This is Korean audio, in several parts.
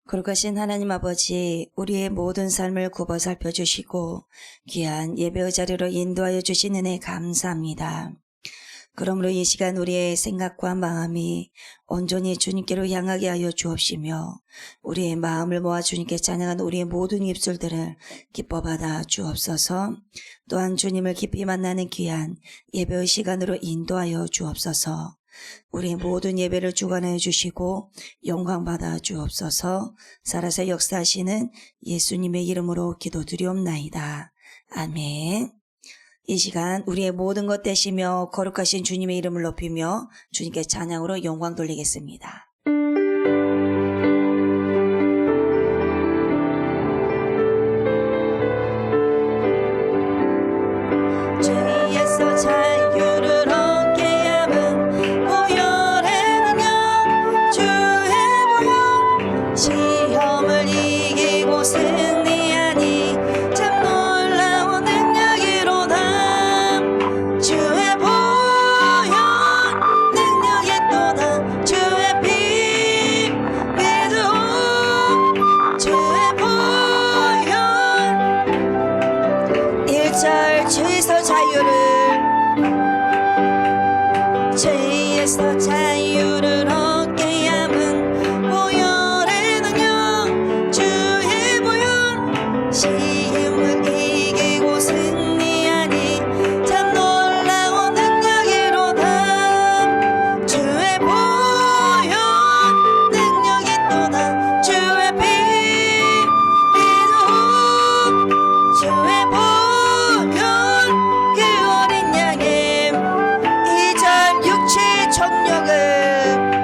거룩하신 하나님 아버지, 우리의 모든 삶을 굽어 살펴주시고 귀한 예배의 자리로 인도하여 주신 은혜 감사합니다. 그러므로 이 시간 우리의 생각과 마음이 온전히 주님께로 향하게 하여 주옵시며 우리의 마음을 모아 주님께 찬양한 우리의 모든 입술들을 기뻐 받아 주옵소서. 또한 주님을 깊이 만나는 귀한 예배의 시간으로 인도하여 주옵소서. 우리의 모든 예배를 주관하여 주시고 영광 받아 주옵소서. 살아서 역사하시는 예수님의 이름으로 기도드리옵나이다. 아멘. 이 시간 우리의 모든 것 되시며 거룩하신 주님의 이름을 높이며 주님께 찬양으로 영광 돌리겠습니다. 죄에서 자유를 얻게 함은 보혈의 능력 주의 보혈 시험을 이기고 승리하니 참 놀라운 능력이로다. 주의 보혈 능력이 또다. 주의 피 믿음 주의 보혈 1절 죄에서 자유를 얻게 함은 보혈의 능력 주의 보혈 시험을 이기고 승리하니 참 놀라운 능력이로다. 주의 보혈 능력이 또다. 주의 피 믿음 주의 보혈 그 어린 양의 2절 육체의 정력을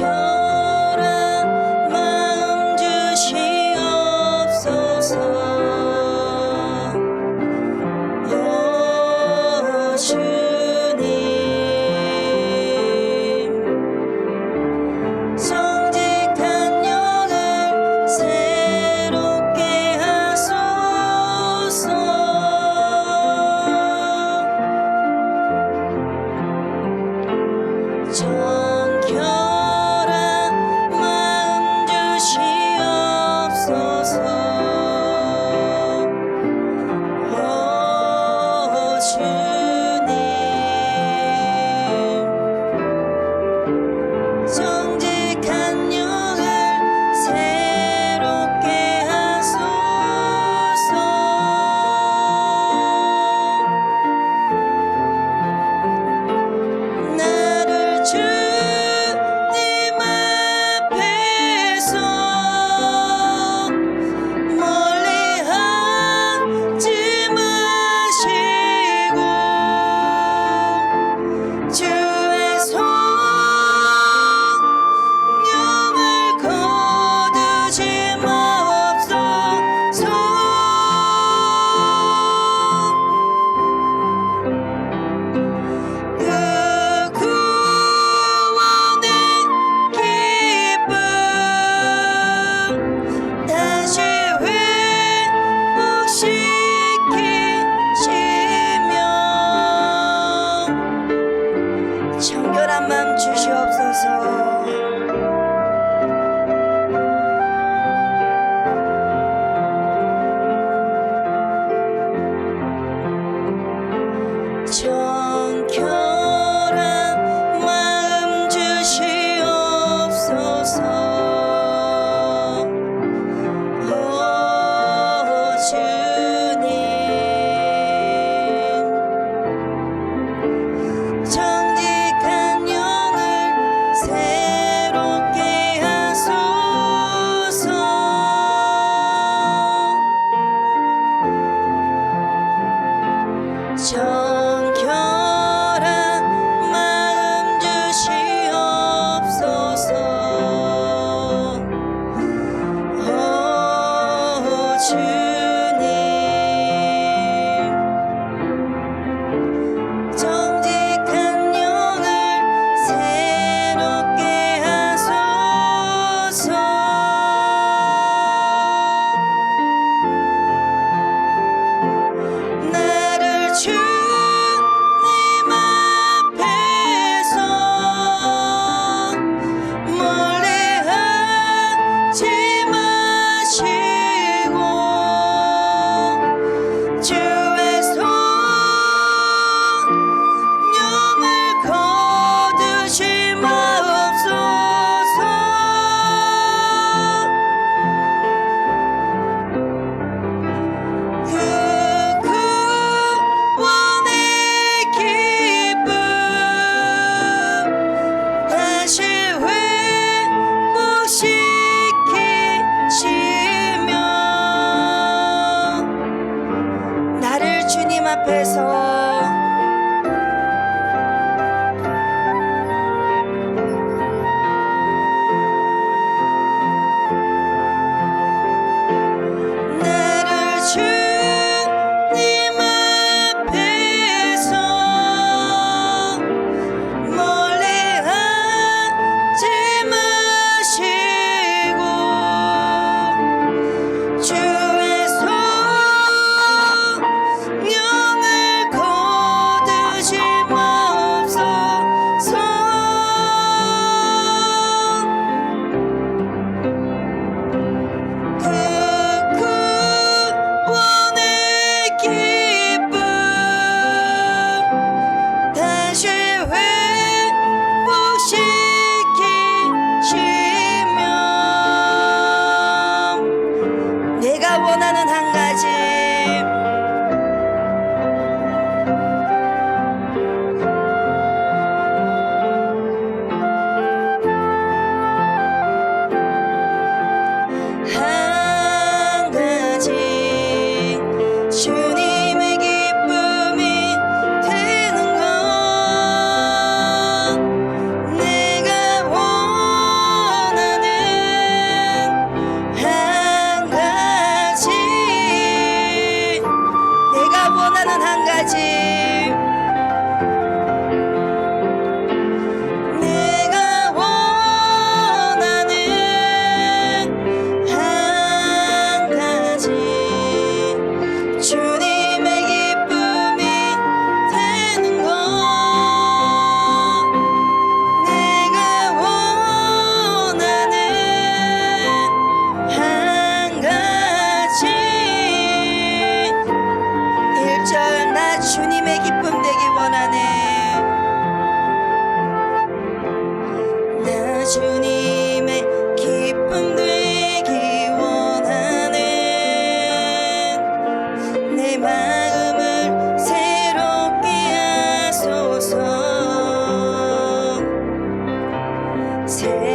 정결한 마음 주시옵소서. 주님 정직한 영을 새롭게 하소서. 정결한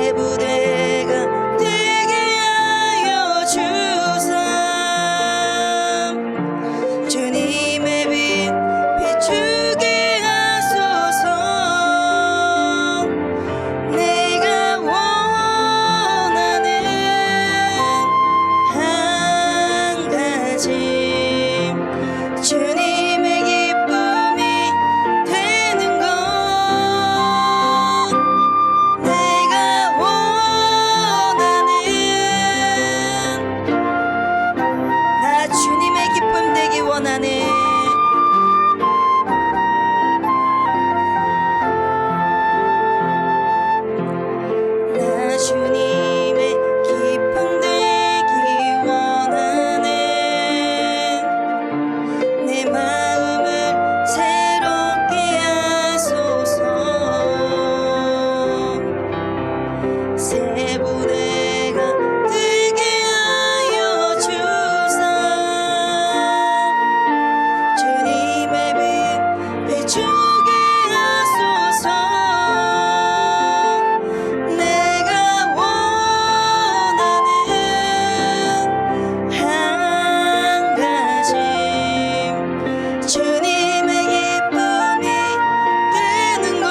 새 부대가 되게 하여 주사 주님의 빛 비추게 하소서 내가 원하는 한 가지 주님의 기쁨이 되는 것 내가 원하는 나 주님의 기쁨 되기 원하네 나 주님의 기쁨 되기 원하네 내 마음을 새롭게 하소서 새 부대가 되게 하여 주사 주님의 빛 비추게 하소서 내가 원하는 한 가지 주님의 기쁨이 되는 것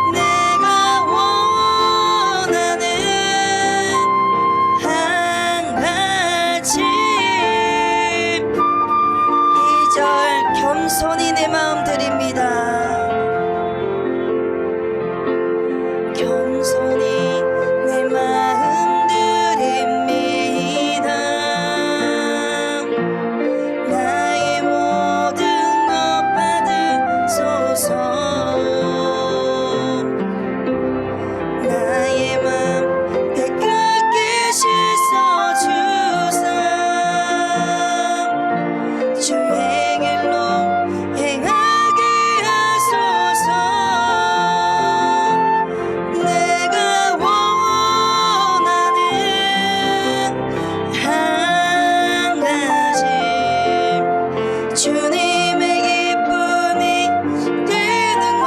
내가 원하는 한 가지 2절 겸손히 내 마음 드립니다 겸손히 내 마음 드립니다 나의 모든 것 받으소서 나의 맘 깨끗게 씻어주사 주의 길로 행하게 하소서 내가 원하는 한 가지 주님의 기쁨이 되는 것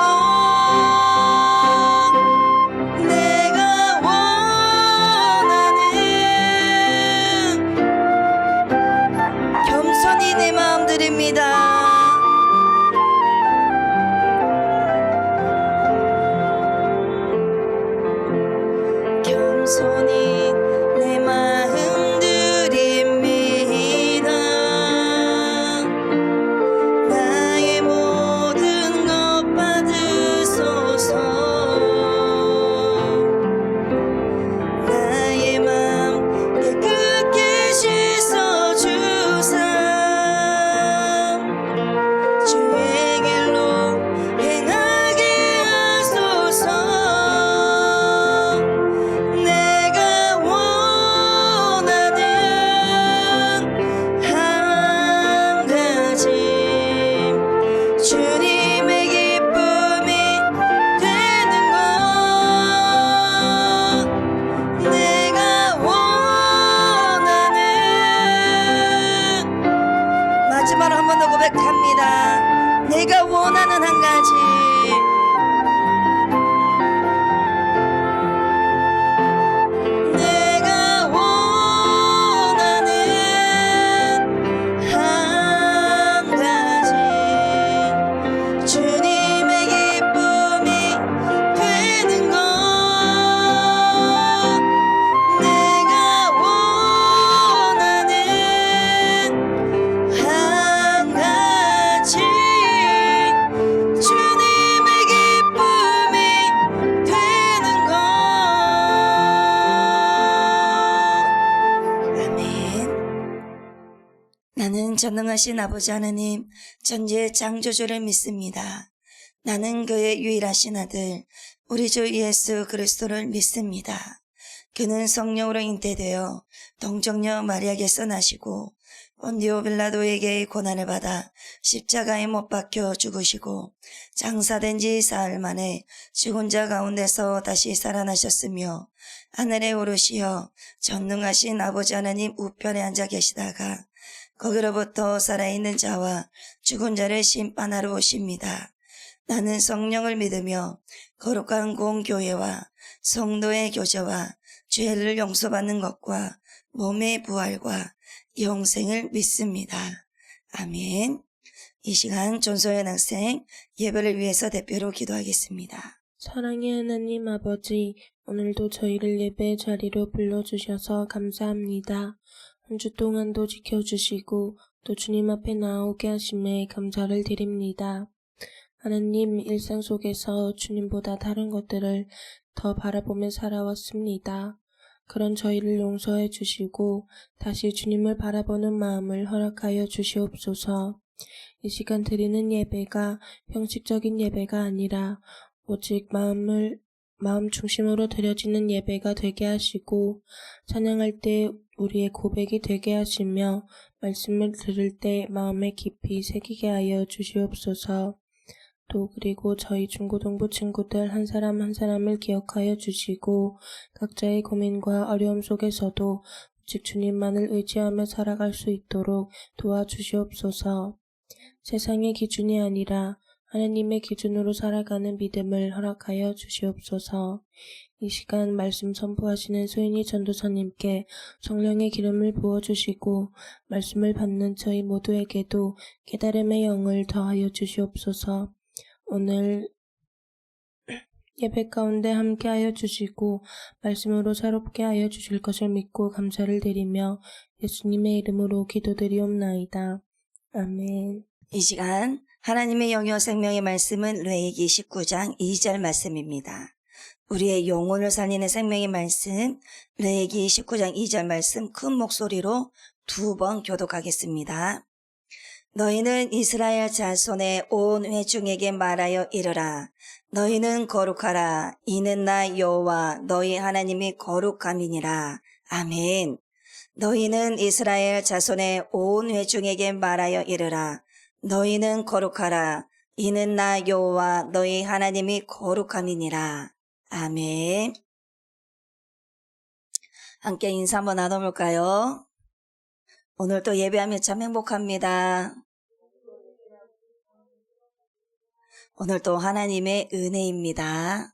내가 원하는 겸손히 내 마음 드립니다 겸손히 내 마음 드립니다 나의 모든 것 받으소서 나의 맘 깨끗게 씻어주사 주의 길로 행하게 하소서 내가 원하는 한 가지 주님의 기쁨이 되는 것 내가 원하는 마지막으로 한 번 더 고백합니다 내가 원하는 한 가지 내가 원하는 한 가지 주님의 기쁨이 되는 것 내가 원하는 한 가지 주님의 기쁨이 되는 것 아멘 나는 전능하신 아버지 하나님 전지의 창조주를 믿습니다 나는 그의 유일하신 아들 우리 주 예수 그리스도를 믿습니다 그는 성령으로 잉태되어 동정녀 마리아에게서 나시고 본디오 빌라도에게 고난을 받아 십자가에 못 박혀 죽으시고 장사된 지 사흘 만에 죽은 자 가운데서 다시 살아나셨으며 하늘에 오르시어 전능하신 아버지 하나님 우편에 앉아 계시다가 거기로부터 살아있는 자와 죽은 자를 심판하러 오십니다. 나는 성령을 믿으며 거룩한 공교회와 성도의 교제와 죄를 용서받는 것과 몸의 부활과 영생을 믿습니다. 아멘. 이 시간 존소연 학생 예배를 위해서 대표로 기도하겠습니다. 사랑의 하나님 아버지, 오늘도 저희를 예배 자리로 불러주셔서 감사합니다. 한 주 동안도 지켜주시고 또 주님 앞에 나오게 하심에 감사를 드립니다. 하나님, 일상 속에서 주님보다 다른 것들을 더 바라보며 살아왔습니다. 그런 저희를 용서해 주시고 다시 주님을 바라보는 마음을 허락하여 주시옵소서. 이 시간 드리는 예배가 형식적인 예배가 아니라 오직 마음 중심으로 드려지는 예배가 되게 하시고, 찬양할 때 우리의 고백이 되게 하시며, 말씀을 들을 때 마음에 깊이 새기게 하여 주시옵소서. 또 그리고 저희 중고등부 친구들 한 사람 한 사람을 기억하여 주시고, 각자의 고민과 어려움 속에서도 오직 주님만을 의지하며 살아갈 수 있도록 도와주시옵소서. 세상의 기준이 아니라 하나님의 기준으로 살아가는 믿음을 허락하여 주시옵소서. 이 시간 말씀 선포하시는 소인이 전도사님께 성령의 기름을 부어주시고 말씀을 받는 저희 모두에게도 깨달음의 영을 더하여 주시옵소서. 오늘 예배 가운데 함께하여 주시고 말씀으로 새롭게 하여 주실 것을 믿고 감사를 드리며 예수님의 이름으로 기도드리옵나이다. 아멘. 이 시간 하나님의 영역 생명의 말씀은 레위기 19장 2절 말씀입니다. 우리의 영혼을 살리는 생명의 말씀 레위기 19장 2절 말씀 큰 목소리로 2번 교독하겠습니다. 너희는 이스라엘 자손의 온 회중에게 말하여 이르라. 너희는 거룩하라. 이는 나 여호와 너희 하나님이 거룩함이니라. 아멘. 너희는 이스라엘 자손의 온 회중에게 말하여 이르라. 너희는 거룩하라. 이는 나 여호와 너희 하나님이 거룩함이니라. 아멘. 함께 인사 한번 나눠볼까요? 오늘 또 예배하며 참 행복합니다. 오늘 또 하나님의 은혜입니다.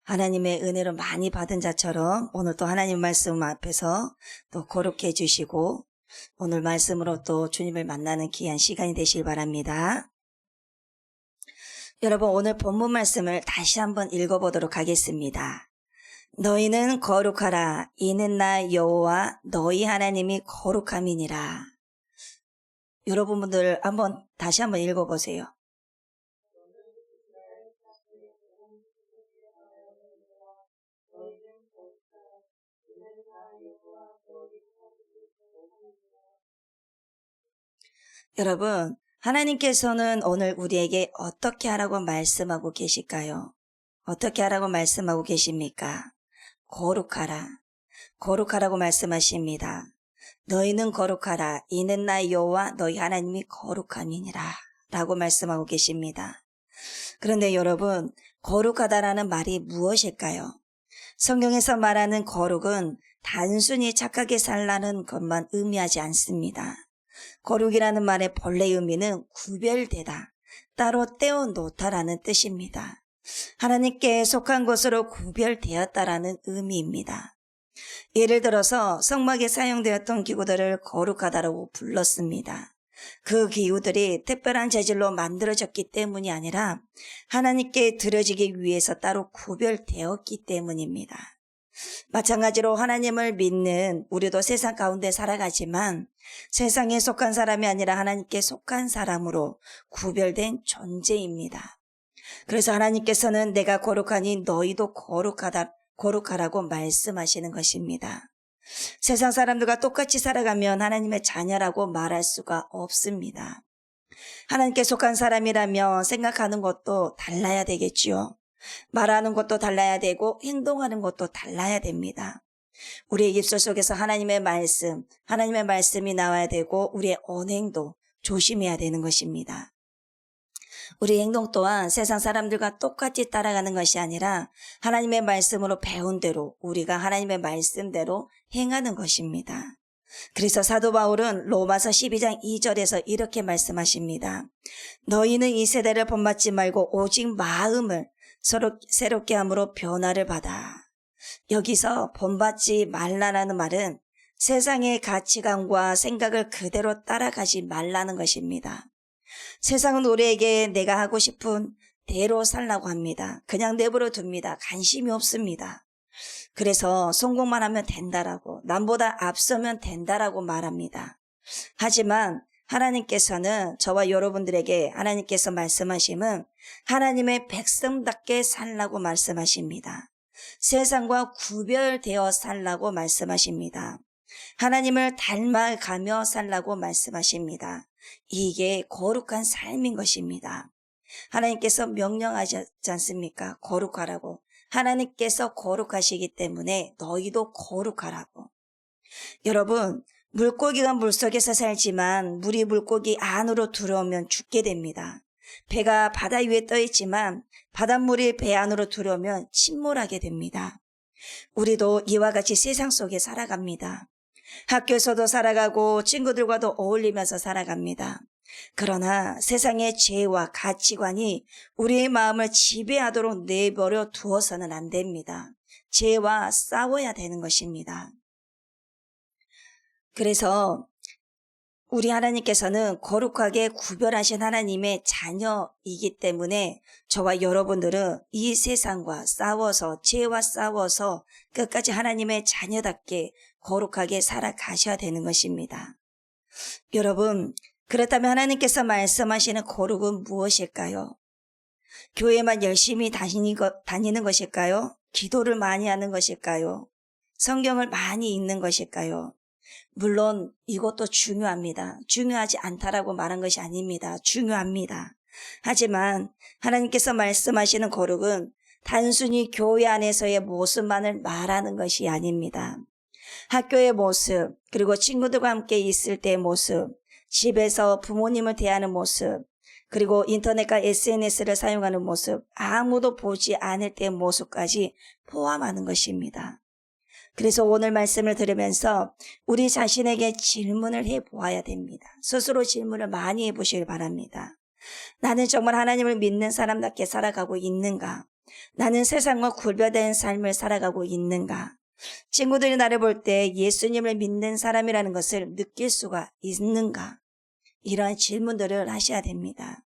하나님의 은혜로 많이 받은 자처럼 오늘 또 하나님 말씀 앞에서 또 거룩해 주시고 오늘 말씀으로 또 주님을 만나는 귀한 시간이 되시길 바랍니다. 여러분, 오늘 본문 말씀을 다시 한번 읽어보도록 하겠습니다. 너희는 거룩하라. 이는 나 여호와 너희 하나님이 거룩함이니라. 여러분들 다시 한번 읽어보세요. 여러분, 하나님께서는 오늘 우리에게 어떻게 하라고 말씀하고 계실까요? 어떻게 하라고 말씀하고 계십니까? 거룩하라. 거룩하라고 말씀하십니다. 너희는 거룩하라. 이는 나 여호와 너희 하나님이 거룩함이니라 라고 말씀하고 계십니다. 그런데 여러분, 거룩하다라는 말이 무엇일까요? 성경에서 말하는 거룩은 단순히 착하게 살라는 것만 의미하지 않습니다. 거룩이라는 말의 본래 의미는 구별되다, 따로 떼어놓다라는 뜻입니다. 하나님께 속한 것으로 구별되었다라는 의미입니다. 예를 들어서 성막에 사용되었던 기구들을 거룩하다라고 불렀습니다. 그 기구들이 특별한 재질로 만들어졌기 때문이 아니라 하나님께 드려지기 위해서 따로 구별되었기 때문입니다. 마찬가지로 하나님을 믿는 우리도 세상 가운데 살아가지만 세상에 속한 사람이 아니라 하나님께 속한 사람으로 구별된 존재입니다. 그래서 하나님께서는 내가 거룩하니 너희도 거룩하라고 말씀하시는 것입니다. 세상 사람들과 똑같이 살아가면 하나님의 자녀라고 말할 수가 없습니다. 하나님께 속한 사람이라면 생각하는 것도 달라야 되겠지요. 말하는 것도 달라야 되고 행동하는 것도 달라야 됩니다. 우리의 입술 속에서 하나님의 말씀이 나와야 되고 우리의 언행도 조심해야 되는 것입니다. 우리 행동 또한 세상 사람들과 똑같이 따라가는 것이 아니라 하나님의 말씀으로 배운 대로 우리가 하나님의 말씀대로 행하는 것입니다. 그래서 사도 바울은 로마서 12장 2절에서 이렇게 말씀하십니다. 너희는 이 세대를 본받지 말고 오직 마음을 서로 새롭게 함으로 변화를 받아. 여기서 본받지 말라는 말은 세상의 가치관과 생각을 그대로 따라가지 말라는 것입니다. 세상은 우리에게 내가 하고 싶은 대로 살라고 합니다. 그냥 내버려 둡니다. 관심이 없습니다. 그래서 성공만 하면 된다라고, 남보다 앞서면 된다라고 말합니다. 하지만 하나님께서는 저와 여러분들에게 하나님께서 말씀하심은 하나님의 백성답게 살라고 말씀하십니다. 세상과 구별되어 살라고 말씀하십니다. 하나님을 닮아가며 살라고 말씀하십니다. 이게 거룩한 삶인 것입니다. 하나님께서 명령하셨지 않습니까? 거룩하라고. 하나님께서 거룩하시기 때문에 너희도 거룩하라고. 여러분, 물고기가 물속에서 살지만 물이 물고기 안으로 들어오면 죽게 됩니다. 배가 바다 위에 떠 있지만 바닷물이 배 안으로 들어오면 침몰하게 됩니다. 우리도 이와 같이 세상 속에 살아갑니다. 학교에서도 살아가고 친구들과도 어울리면서 살아갑니다. 그러나 세상의 죄와 가치관이 우리의 마음을 지배하도록 내버려 두어서는 안 됩니다. 죄와 싸워야 되는 것입니다. 그래서 우리 하나님께서는 거룩하게 구별하신 하나님의 자녀이기 때문에 저와 여러분들은 이 세상과 싸워서, 죄와 싸워서 끝까지 하나님의 자녀답게 거룩하게 살아가셔야 되는 것입니다. 여러분, 그렇다면 하나님께서 말씀하시는 거룩은 무엇일까요? 교회만 열심히 다니는 것일까요? 기도를 많이 하는 것일까요? 성경을 많이 읽는 것일까요? 물론 이것도 중요합니다. 중요하지 않다라고 말한 것이 아닙니다. 중요합니다. 하지만 하나님께서 말씀하시는 거룩은 단순히 교회 안에서의 모습만을 말하는 것이 아닙니다. 학교의 모습, 그리고 친구들과 함께 있을 때의 모습, 집에서 부모님을 대하는 모습, 그리고 인터넷과 SNS를 사용하는 모습, 아무도 보지 않을 때의 모습까지 포함하는 것입니다. 그래서 오늘 말씀을 들으면서 우리 자신에게 질문을 해보아야 됩니다. 스스로 질문을 많이 해보시길 바랍니다. 나는 정말 하나님을 믿는 사람답게 살아가고 있는가? 나는 세상과 구별된 삶을 살아가고 있는가? 친구들이 나를 볼 때 예수님을 믿는 사람이라는 것을 느낄 수가 있는가? 이러한 질문들을 하셔야 됩니다.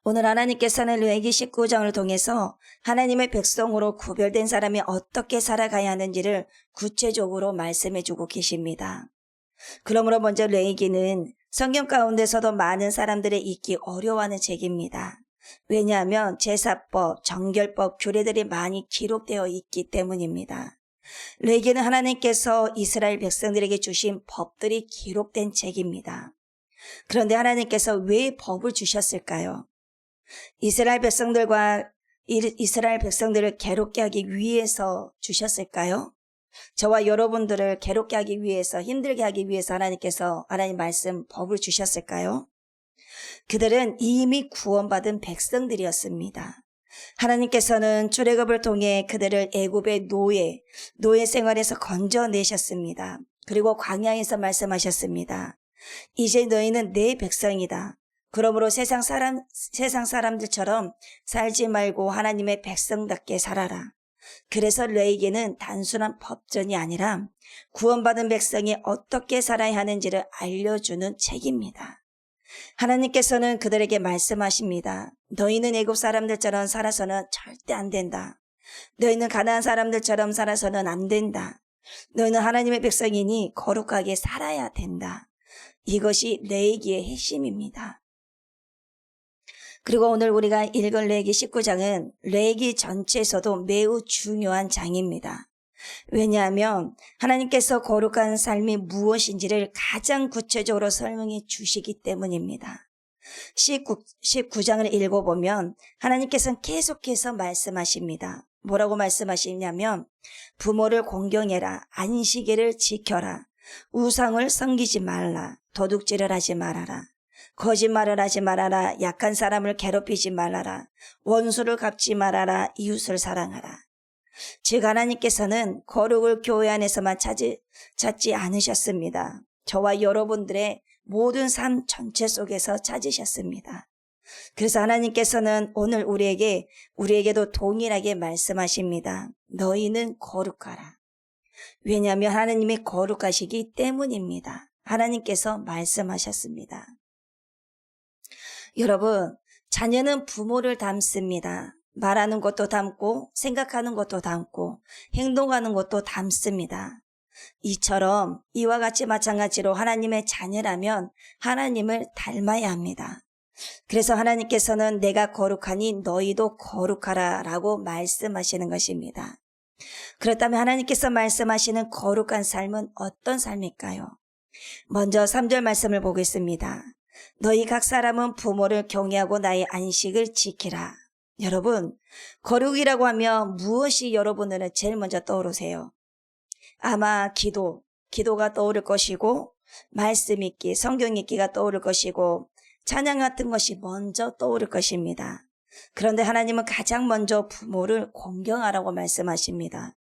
오늘 하나님께서는 레위기 19장을 통해서 하나님의 백성으로 구별된 사람이 어떻게 살아가야 하는지를 구체적으로 말씀해 주고 계십니다. 그러므로 먼저 레위기는 성경 가운데서도 많은 사람들이 읽기 어려워하는 책입니다. 왜냐하면 제사법, 정결법, 규례들이 많이 기록되어 있기 때문입니다. 레위기는 하나님께서 이스라엘 백성들에게 주신 법들이 기록된 책입니다. 그런데 하나님께서 왜 법을 주셨을까요? 이스라엘 백성들을 괴롭게 하기 위해서 주셨을까요? 저와 여러분들을 괴롭게 하기 위해서, 힘들게 하기 위해서 하나님 말씀, 법을 주셨을까요? 그들은 이미 구원받은 백성들이었습니다. 하나님께서는 출애굽을 통해 그들을 애굽의 노예 생활에서 건져내셨습니다. 그리고 광야에서 말씀하셨습니다. 이제 너희는 내 백성이다. 그러므로 세상 사람들처럼 살지 말고 하나님의 백성답게 살아라. 그래서 레위기는 단순한 법전이 아니라 구원받은 백성이 어떻게 살아야 하는지를 알려주는 책입니다. 하나님께서는 그들에게 말씀하십니다. 너희는 애굽 사람들처럼 살아서는 절대 안 된다. 너희는 가나안 사람들처럼 살아서는 안 된다. 너희는 하나님의 백성이니 거룩하게 살아야 된다. 이것이 레위기의 핵심입니다. 그리고 오늘 우리가 읽은 레위기 19장은 레위기 전체에서도 매우 중요한 장입니다. 왜냐하면 하나님께서 거룩한 삶이 무엇인지를 가장 구체적으로 설명해 주시기 때문입니다. 19장을 읽어보면 하나님께서는 계속해서 말씀하십니다. 뭐라고 말씀하시냐면 부모를 공경해라, 안식일을 지켜라, 우상을 섬기지 말라, 도둑질을 하지 말아라, 거짓말을 하지 말아라, 약한 사람을 괴롭히지 말아라, 원수를 갚지 말아라, 이웃을 사랑하라. 즉 하나님께서는 거룩을 교회 안에서만 찾지 않으셨습니다. 저와 여러분들의 모든 삶 전체 속에서 찾으셨습니다. 그래서 하나님께서는 오늘 우리에게도 동일하게 말씀하십니다. 너희는 거룩하라. 왜냐하면 하나님이 거룩하시기 때문입니다. 하나님께서 말씀하셨습니다. 여러분, 자녀는 부모를 닮습니다. 말하는 것도 닮고 생각하는 것도 닮고 행동하는 것도 닮습니다. 이처럼 이와 같이 마찬가지로 하나님의 자녀라면 하나님을 닮아야 합니다. 그래서 하나님께서는 내가 거룩하니 너희도 거룩하라 라고 말씀하시는 것입니다. 그렇다면 하나님께서 말씀하시는 거룩한 삶은 어떤 삶일까요? 먼저 3절 말씀을 보겠습니다. 너희 각 사람은 부모를 경외하고 나의 안식을 지키라. 여러분, 거룩이라고 하면 무엇이 여러분들은 제일 먼저 떠오르세요? 아마 기도가 떠오를 것이고 말씀 읽기, 성경 읽기가 떠오를 것이고 찬양 같은 것이 먼저 떠오를 것입니다. 그런데 하나님은 가장 먼저 부모를 공경하라고 말씀하십니다.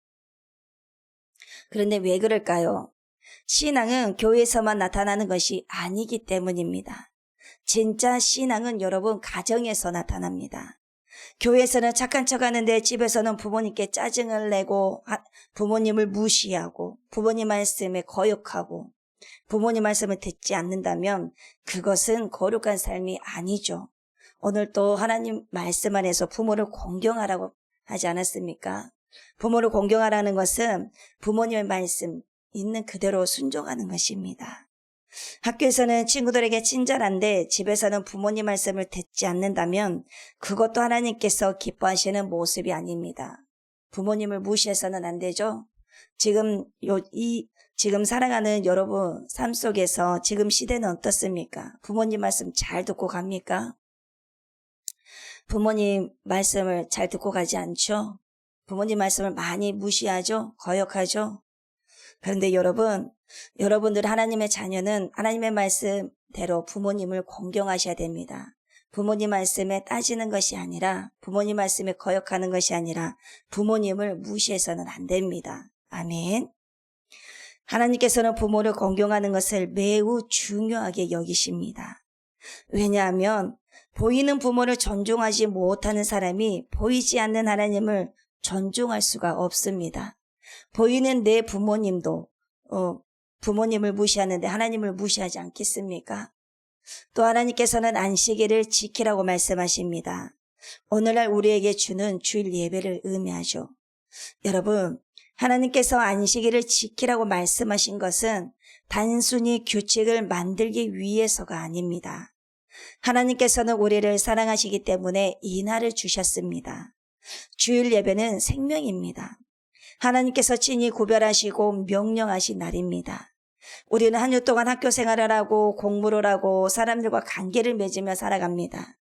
그런데 왜 그럴까요? 신앙은 교회에서만 나타나는 것이 아니기 때문입니다. 진짜 신앙은 여러분 가정에서 나타납니다. 교회에서는 착한 척하는데 집에서는 부모님께 짜증을 내고 부모님을 무시하고 부모님 말씀에 거역하고 부모님 말씀을 듣지 않는다면 그것은 거룩한 삶이 아니죠. 오늘 또 하나님 말씀 안에서 부모를 공경하라고 하지 않았습니까? 부모를 공경하라는 것은 부모님의 말씀 있는 그대로 순종하는 것입니다. 학교에서는 친구들에게 친절한데 집에서는 부모님 말씀을 듣지 않는다면 그것도 하나님께서 기뻐하시는 모습이 아닙니다. 부모님을 무시해서는 안 되죠. 지금 살아가는 여러분 삶 속에서 지금 시대는 어떻습니까? 부모님 말씀 잘 듣고 갑니까? 부모님 말씀을 잘 듣고 가지 않죠? 부모님 말씀을 많이 무시하죠? 거역하죠? 그런데 여러분들 하나님의 자녀는 하나님의 말씀대로 부모님을 공경하셔야 됩니다. 부모님 말씀에 따지는 것이 아니라 부모님 말씀에 거역하는 것이 아니라 부모님을 무시해서는 안 됩니다. 아멘. 하나님께서는 부모를 공경하는 것을 매우 중요하게 여기십니다. 왜냐하면 보이는 부모를 존중하지 못하는 사람이 보이지 않는 하나님을 존중할 수가 없습니다. 보이는 내 부모님도 부모님을 무시하는데 하나님을 무시하지 않겠습니까? 또 하나님께서는 안식일을 지키라고 말씀하십니다. 오늘날 우리에게 주는 주일 예배를 의미하죠. 여러분, 하나님께서 안식일을 지키라고 말씀하신 것은 단순히 규칙을 만들기 위해서가 아닙니다. 하나님께서는 우리를 사랑하시기 때문에 이 날을 주셨습니다. 주일 예배는 생명입니다. 하나님께서 친히 구별하시고 명령하신 날입니다. 우리는 한 주 동안 학교 생활을 하고 공부를 하고 사람들과 관계를 맺으며 살아갑니다.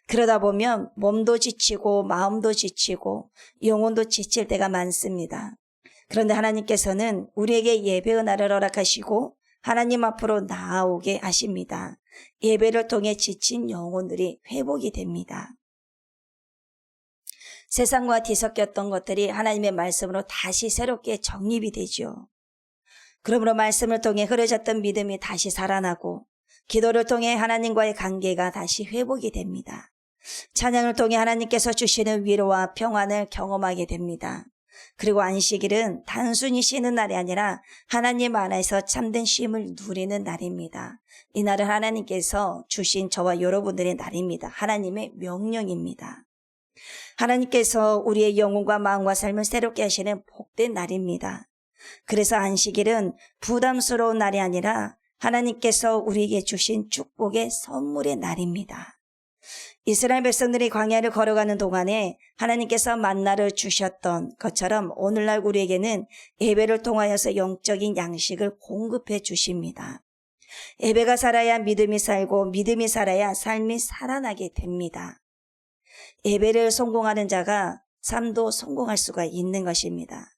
그러다 보면 몸도 지치고 마음도 지치고 영혼도 지칠 때가 많습니다. 그런데 하나님께서는 우리에게 예배의 날을 허락하시고 하나님 앞으로 나아오게 하십니다. 예배를 통해 지친 영혼들이 회복이 됩니다. 세상과 뒤섞였던 것들이 하나님의 말씀으로 다시 새롭게 정립이 되죠. 그러므로 말씀을 통해 흐려졌던 믿음이 다시 살아나고 기도를 통해 하나님과의 관계가 다시 회복이 됩니다. 찬양을 통해 하나님께서 주시는 위로와 평안을 경험하게 됩니다. 그리고 안식일은 단순히 쉬는 날이 아니라 하나님 안에서 참된 쉼을 누리는 날입니다. 이 날은 하나님께서 주신 저와 여러분들의 날입니다. 하나님의 명령입니다. 하나님께서 우리의 영혼과 마음과 삶을 새롭게 하시는 복된 날입니다. 그래서 안식일은 부담스러운 날이 아니라 하나님께서 우리에게 주신 축복의 선물의 날입니다. 이스라엘 백성들이 광야를 걸어가는 동안에 하나님께서 만나를 주셨던 것처럼 오늘날 우리에게는 예배를 통하여서 영적인 양식을 공급해 주십니다. 예배가 살아야 믿음이 살고 믿음이 살아야 삶이 살아나게 됩니다. 예배를 성공하는 자가 삶도 성공할 수가 있는 것입니다.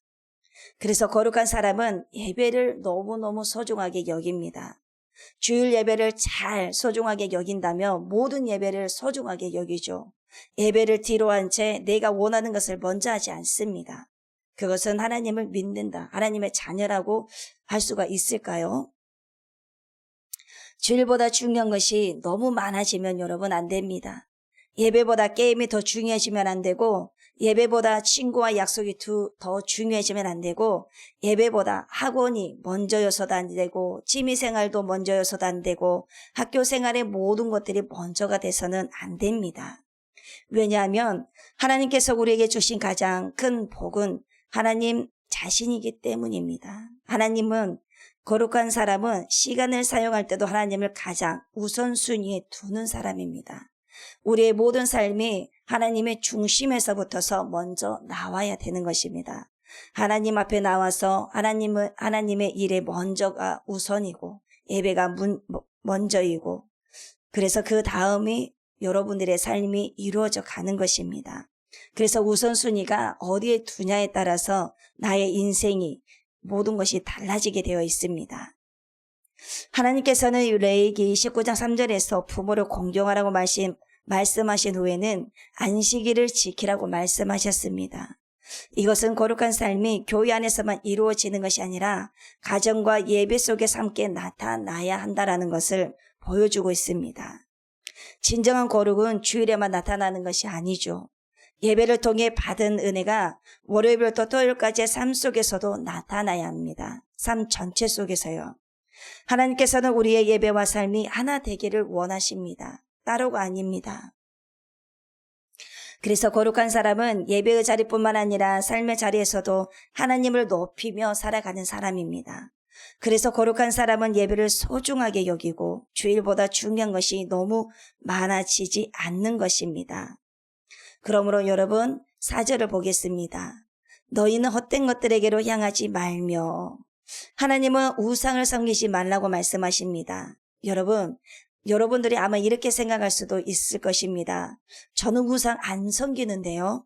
그래서 거룩한 사람은 예배를 너무너무 소중하게 여깁니다. 주일 예배를 잘 소중하게 여긴다면 모든 예배를 소중하게 여기죠. 예배를 뒤로 한 채 내가 원하는 것을 먼저 하지 않습니다. 그것은 하나님을 믿는다, 하나님의 자녀라고 할 수가 있을까요? 주일보다 중요한 것이 너무 많아지면 여러분 안 됩니다. 예배보다 게임이 더 중요해지면 안 되고, 예배보다 친구와 약속이 더 중요해지면 안 되고, 예배보다 학원이 먼저여서도 안 되고, 취미생활도 먼저여서도 안 되고, 학교 생활의 모든 것들이 먼저가 돼서는 안 됩니다. 왜냐하면 하나님께서 우리에게 주신 가장 큰 복은 하나님 자신이기 때문입니다. 하나님은, 거룩한 사람은 시간을 사용할 때도 하나님을 가장 우선순위에 두는 사람입니다. 우리의 모든 삶이 하나님의 중심에서부터서 먼저 나와야 되는 것입니다. 하나님 앞에 나와서 하나님의 일에 먼저가 우선이고, 예배가 먼저이고, 그래서 그 다음이 여러분들의 삶이 이루어져 가는 것입니다. 그래서 우선순위가 어디에 두냐에 따라서 나의 인생이 모든 것이 달라지게 되어 있습니다. 하나님께서는 레위기 19장 3절에서 부모를 공경하라고 말씀하신 후에는 안식일을 지키라고 말씀하셨습니다. 이것은 거룩한 삶이 교회 안에서만 이루어지는 것이 아니라 가정과 예배 속에서 함께 나타나야 한다는 것을 보여주고 있습니다. 진정한 거룩은 주일에만 나타나는 것이 아니죠. 예배를 통해 받은 은혜가 월요일부터 토요일까지의 삶 속에서도 나타나야 합니다. 삶 전체 속에서요. 하나님께서는 우리의 예배와 삶이 하나 되기를 원하십니다. 따로가 아닙니다. 그래서 거룩한 사람은 예배의 자리뿐만 아니라 삶의 자리에서도 하나님을 높이며 살아가는 사람입니다. 그래서 거룩한 사람은 예배를 소중하게 여기고 주일보다 중요한 것이 너무 많아지지 않는 것입니다. 그러므로 여러분 4절을 보겠습니다. 너희는 헛된 것들에게로 향하지 말며. 하나님은 우상을 섬기지 말라고 말씀하십니다. 여러분들이 아마 이렇게 생각할 수도 있을 것입니다. 저는 우상 안 섬기는데요.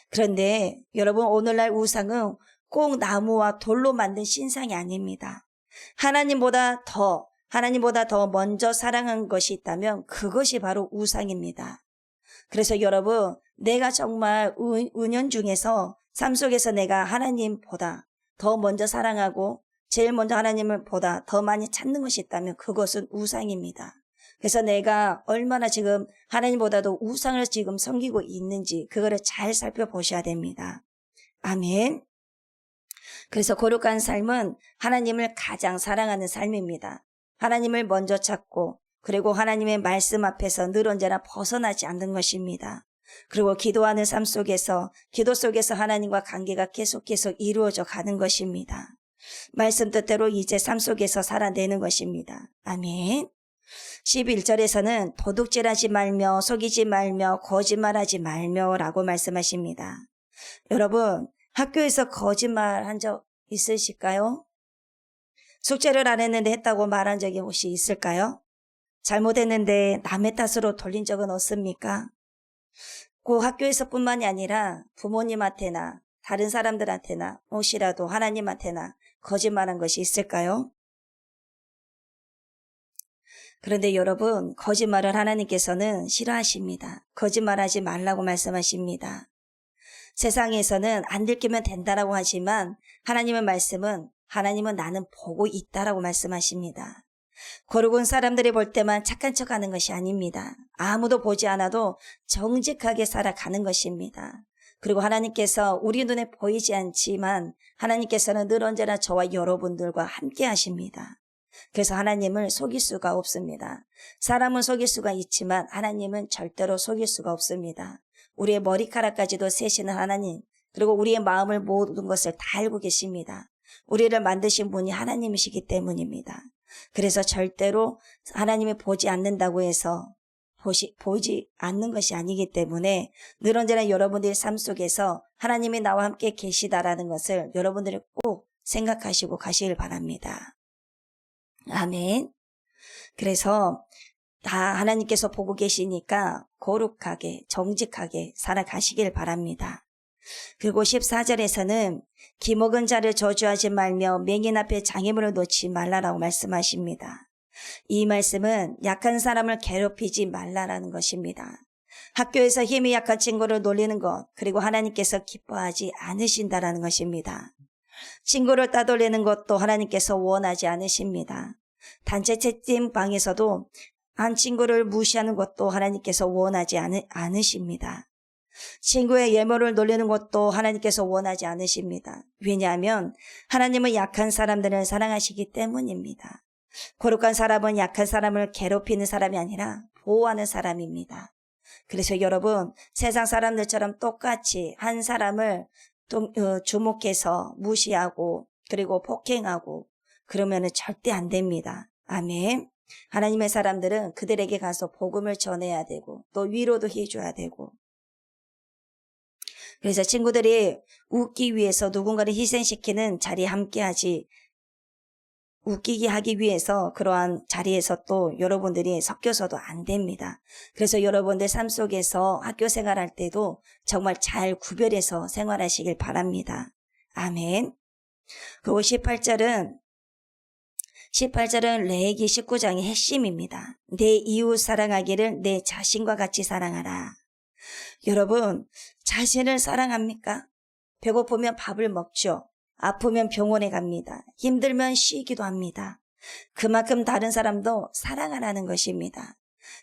그런데 여러분, 오늘날 우상은 꼭 나무와 돌로 만든 신상이 아닙니다. 하나님보다 더 먼저 사랑한 것이 있다면 그것이 바로 우상입니다. 그래서 여러분, 내가 정말 은연중에서 삶 속에서 내가 하나님보다 더 먼저 사랑하고 제일 먼저 하나님을 보다 더 많이 찾는 것이 있다면 그것은 우상입니다. 그래서 내가 얼마나 지금 하나님보다도 우상을 지금 섬기고 있는지 그거를 잘 살펴보셔야 됩니다. 아멘. 그래서 거룩한 삶은 하나님을 가장 사랑하는 삶입니다. 하나님을 먼저 찾고 그리고 하나님의 말씀 앞에서 늘 언제나 벗어나지 않는 것입니다. 그리고 기도하는 삶 속에서, 기도 속에서 하나님과 관계가 계속 이루어져 가는 것입니다. 말씀 뜻대로 이제 삶 속에서 살아내는 것입니다. 아멘. 11절에서는 도둑질하지 말며 속이지 말며 거짓말하지 말며 라고 말씀하십니다. 여러분, 학교에서 거짓말한 적 있으실까요? 숙제를 안 했는데 했다고 말한 적이 혹시 있을까요? 잘못했는데 남의 탓으로 돌린 적은 없습니까? 그 학교에서뿐만이 아니라 부모님한테나 다른 사람들한테나 혹시라도 하나님한테나 거짓말한 것이 있을까요? 그런데 여러분, 거짓말을 하나님께서는 싫어하십니다. 거짓말하지 말라고 말씀하십니다. 세상에서는 안 들키면 된다라고 하지만 하나님의 말씀은 하나님은 나는 보고 있다라고 말씀하십니다. 거룩한 사람들이 볼 때만 착한 척하는 것이 아닙니다. 아무도 보지 않아도 정직하게 살아가는 것입니다. 그리고 하나님께서 우리 눈에 보이지 않지만 하나님께서는 늘 언제나 저와 여러분들과 함께 하십니다. 그래서 하나님을 속일 수가 없습니다. 사람은 속일 수가 있지만 하나님은 절대로 속일 수가 없습니다. 우리의 머리카락까지도 세시는 하나님, 그리고 우리의 마음을 모든 것을 다 알고 계십니다. 우리를 만드신 분이 하나님이시기 때문입니다. 그래서 절대로 하나님이 보지 않는다고 해서 보지 않는 것이 아니기 때문에 늘 언제나 여러분들의 삶 속에서 하나님이 나와 함께 계시다라는 것을 여러분들이 꼭 생각하시고 가시길 바랍니다. 아멘. 그래서 다 하나님께서 보고 계시니까 거룩하게 정직하게 살아가시길 바랍니다. 그리고 14절에서는 기먹은 자를 저주하지 말며 맹인 앞에 장애물을 놓지 말라라고 말씀하십니다. 이 말씀은 약한 사람을 괴롭히지 말라라는 것입니다. 학교에서 힘이 약한 친구를 놀리는 것, 그리고 하나님께서 기뻐하지 않으신다라는 것입니다. 친구를 따돌리는 것도 하나님께서 원하지 않으십니다. 단체 채팅방에서도 한 친구를 무시하는 것도 하나님께서 원하지 않으십니다. 친구의 예물을 놀리는 것도 하나님께서 원하지 않으십니다. 왜냐하면 하나님은 약한 사람들을 사랑하시기 때문입니다. 거룩한 사람은 약한 사람을 괴롭히는 사람이 아니라 보호하는 사람입니다. 그래서 여러분, 세상 사람들처럼 똑같이 한 사람을 주목해서 무시하고 그리고 폭행하고 그러면은 절대 안 됩니다. 아멘. 하나님의 사람들은 그들에게 가서 복음을 전해야 되고 또 위로도 해줘야 되고, 그래서 친구들이 웃기 위해서 누군가를 희생시키는 자리에 함께하지, 웃기게 하기 위해서 그러한 자리에서 또 여러분들이 섞여서도 안 됩니다. 그래서 여러분들 삶 속에서 학교 생활할 때도 정말 잘 구별해서 생활하시길 바랍니다. 아멘. 그리고 18절은 레위기 19장의 핵심입니다. 내 이웃 사랑하기를 내 자신과 같이 사랑하라. 여러분, 자신을 사랑합니까? 배고프면 밥을 먹죠. 아프면 병원에 갑니다. 힘들면 쉬기도 합니다. 그만큼 다른 사람도 사랑하라는 것입니다.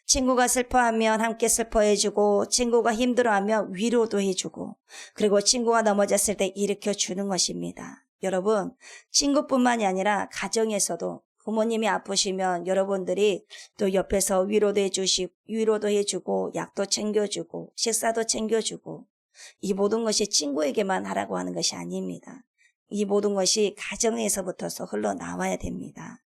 친구가 슬퍼하면 함께 슬퍼해주고, 친구가 힘들어하면 위로도 해주고, 그리고 친구가 넘어졌을 때 일으켜주는 것입니다. 여러분, 친구뿐만이 아니라 가정에서도 부모님이 아프시면 여러분들이 또 옆에서 위로도 해주고, 약도 챙겨주고, 식사도 챙겨주고, 이 모든 것이 친구에게만 하라고 하는 것이 아닙니다. 이 모든 것이 가정에서부터서 흘러나와야 됩니다.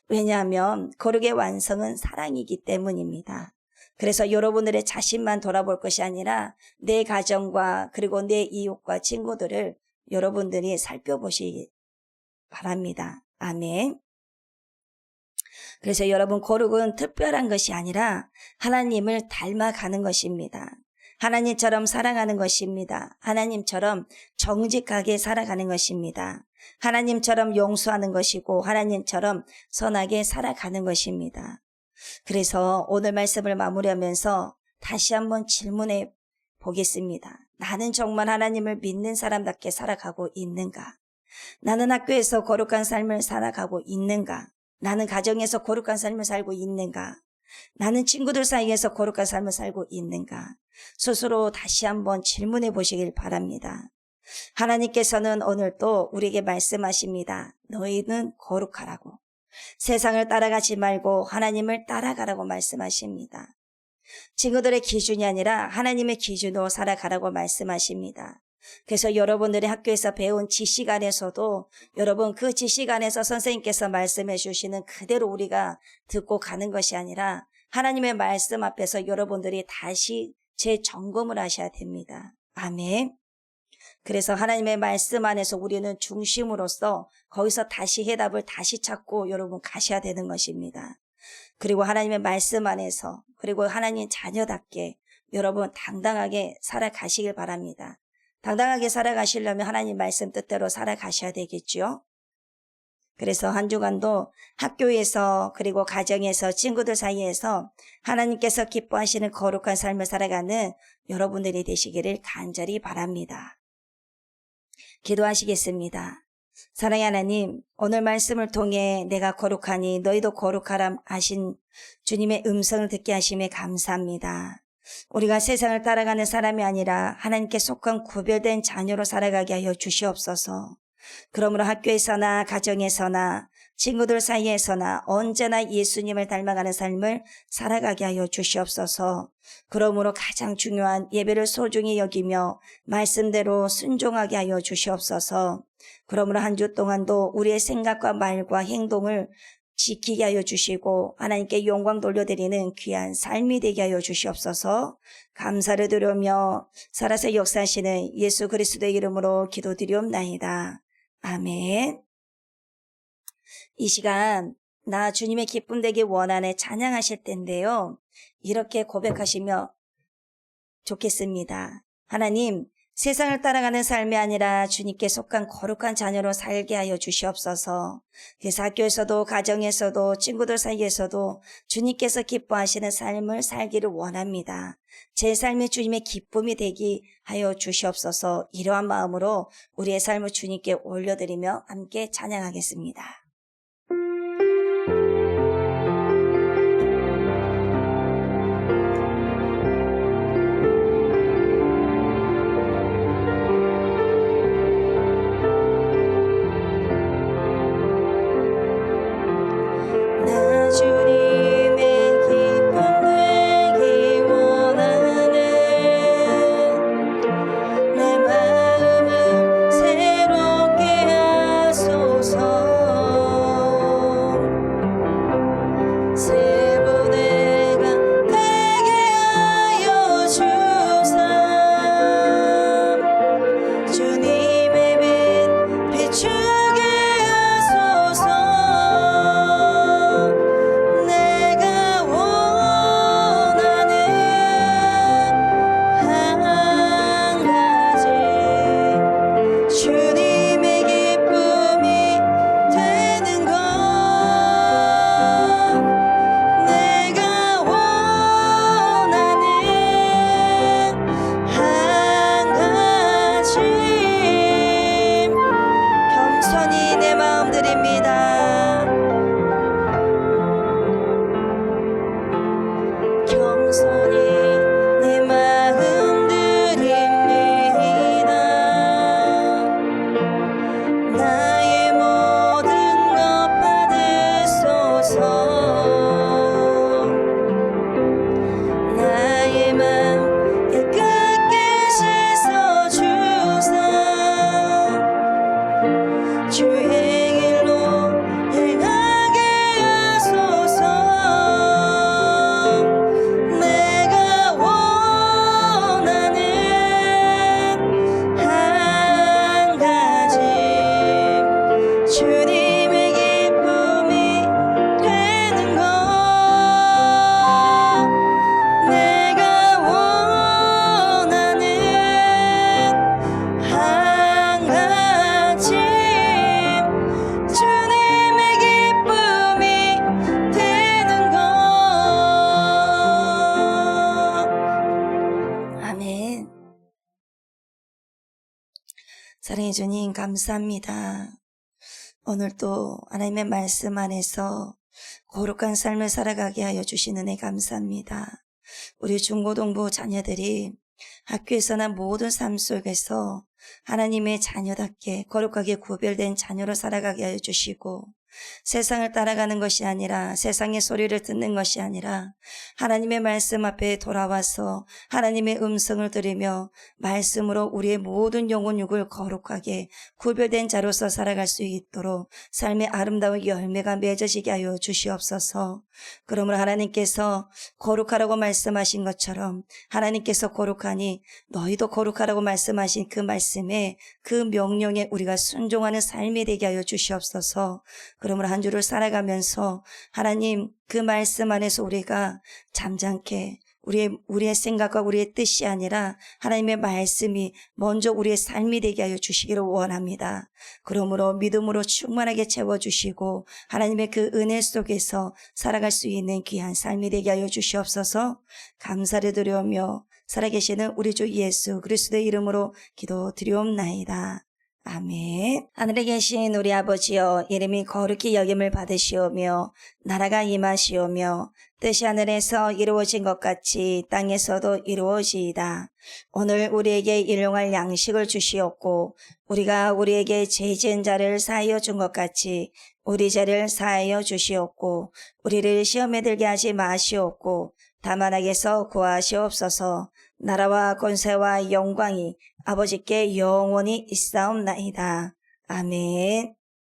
왜냐하면 거룩의 완성은 사랑이기 때문입니다. 그래서 여러분들의 자신만 돌아볼 것이 아니라 내 가정과 그리고 내 이웃과 친구들을 여러분들이 살펴보시기 바랍니다. 아멘. 그래서 여러분, 거룩은 특별한 것이 아니라 하나님을 닮아가는 것입니다. 하나님처럼 사랑하는 것입니다. 하나님처럼 정직하게 살아가는 것입니다. 하나님처럼 용서하는 것이고 하나님처럼 선하게 살아가는 것입니다. 그래서 오늘 말씀을 마무리하면서 다시 한번 질문해 보겠습니다. 나는 정말 하나님을 믿는 사람답게 살아가고 있는가? 나는 학교에서 거룩한 삶을 살아가고 있는가? 나는 가정에서 거룩한 삶을 살고 있는가? 나는 친구들 사이에서 거룩한 삶을 살고 있는가? 스스로 다시 한번 질문해 보시길 바랍니다. 하나님께서는 오늘 또 우리에게 말씀하십니다. 너희는 거룩하라고. 세상을 따라가지 말고 하나님을 따라가라고 말씀하십니다. 친구들의 기준이 아니라 하나님의 기준으로 살아가라고 말씀하십니다. 그래서 여러분들이 학교에서 배운 지식 안에서도 여러분 그 지식 안에서 선생님께서 말씀해 주시는 그대로 우리가 듣고 가는 것이 아니라 하나님의 말씀 앞에서 여러분들이 다시 재점검을 하셔야 됩니다. 아멘. 그래서 하나님의 말씀 안에서 우리는 중심으로서 거기서 다시 해답을 다시 찾고 여러분 가셔야 되는 것입니다. 그리고 하나님의 말씀 안에서 그리고 하나님 자녀답게 여러분 당당하게 살아가시길 바랍니다. 당당하게 살아가시려면 하나님 말씀 뜻대로 살아가셔야 되겠죠. 그래서 한 주간도 학교에서 그리고 가정에서 친구들 사이에서 하나님께서 기뻐하시는 거룩한 삶을 살아가는 여러분들이 되시기를 간절히 바랍니다. 기도하시겠습니다. 사랑의 하나님, 오늘 말씀을 통해 내가 거룩하니 너희도 거룩하라 하신 주님의 음성을 듣게 하심에 감사합니다. 우리가 세상을 따라가는 사람이 아니라 하나님께 속한 구별된 자녀로 살아가게 하여 주시옵소서. 그러므로 학교에서나 가정에서나 친구들 사이에서나 언제나 예수님을 닮아가는 삶을 살아가게 하여 주시옵소서. 그러므로 가장 중요한 예배를 소중히 여기며 말씀대로 순종하게 하여 주시옵소서. 그러므로 한 주 동안도 우리의 생각과 말과 행동을 지키게 하여 주시고 하나님께 영광 돌려드리는 귀한 삶이 되게 하여 주시옵소서. 감사를 드리며 살아서 역사하시는 예수 그리스도의 이름으로 기도드리옵나이다. 아멘. 이 시간 나 주님의 기쁨 되기 원하네 찬양하실 텐데요. 이렇게 고백하시며 좋겠습니다. 하나님, 세상을 따라가는 삶이 아니라 주님께 속한 거룩한 자녀로 살게 하여 주시옵소서. 그래서 학교에서도 가정에서도 친구들 사이에서도 주님께서 기뻐하시는 삶을 살기를 원합니다. 제 삶이 주님의 기쁨이 되게 하여 주시옵소서. 이러한 마음으로 우리의 삶을 주님께 올려드리며 함께 찬양하겠습니다. 나 주님의 기쁨 되기 원하네. 내 마음을 새롭게 하소서. 새 부대가 되게 하여 주사. 주님의 빛 비추게 하소서. 내가 원하는 한 가지 주님의 기쁨이 되는 것. 내가 원하는 한 가지 겸손히 내 마음 드립니다. 겸손히 내 마음 드립니다. 나의 모든 것 받으소서. 나의 맘 깨끗게 씻어주사. 주의 길로 행하게 하소서. 내가 원하는 한 가지 주님의 기쁨이 되는 것. 내가 원하는 한 가지 주님의 기쁨이 되는 것. 아멘. 사랑해 주님 감사합니다. 오늘도 하나님의 말씀 안에서 거룩한 삶을 살아가게 하여 주신 은혜 감사합니다. 우리 중고등부 자녀들이 학교에서나 모든 삶 속에서 하나님의 자녀답게 거룩하게 구별된 자녀로 살아가게 하여 주시고, 세상을 따라가는 것이 아니라 세상의 소리를 듣는 것이 아니라 하나님의 말씀 앞에 돌아와서 하나님의 음성을 들으며 말씀으로 우리의 모든 영혼 육을 거룩하게 구별된 자로서 살아갈 수 있도록 삶의 아름다운 열매가 맺어지게 하여 주시옵소서. 그러므로 하나님께서 거룩하라고 말씀하신 것처럼 하나님께서 거룩하니 너희도 거룩하라고 말씀하신 그 말씀에, 그 명령에 우리가 순종하는 삶이 되게 하여 주시옵소서. 그러므로 한 주를 살아가면서 하나님 그 말씀 안에서 우리가 잠잠케 우리의 생각과 우리의 뜻이 아니라 하나님의 말씀이 먼저 우리의 삶이 되게 하여 주시기를 원합니다. 그러므로 믿음으로 충만하게 채워주시고 하나님의 그 은혜 속에서 살아갈 수 있는 귀한 삶이 되게 하여 주시옵소서. 감사를 드려오며 살아계시는 우리 주 예수 그리스도의 이름으로 기도드리옵나이다. 아멘. 하늘에 계신 우리 아버지여, 이름이 거룩히 여김을 받으시오며 나라가 임하시오며 뜻이 하늘에서 이루어진 것 같이 땅에서도 이루어지이다. 오늘 우리에게 일용할 양식을 주시옵고 우리가 우리에게 죄 지은 자를 사하여 준 것 같이 우리 죄를 사하여 주시옵고 우리를 시험에 들게 하지 마시옵고 다만 악에서 구하시옵소서. 나라와 권세와 영광이 아버지께 영원히 있사옵나이다. 아멘.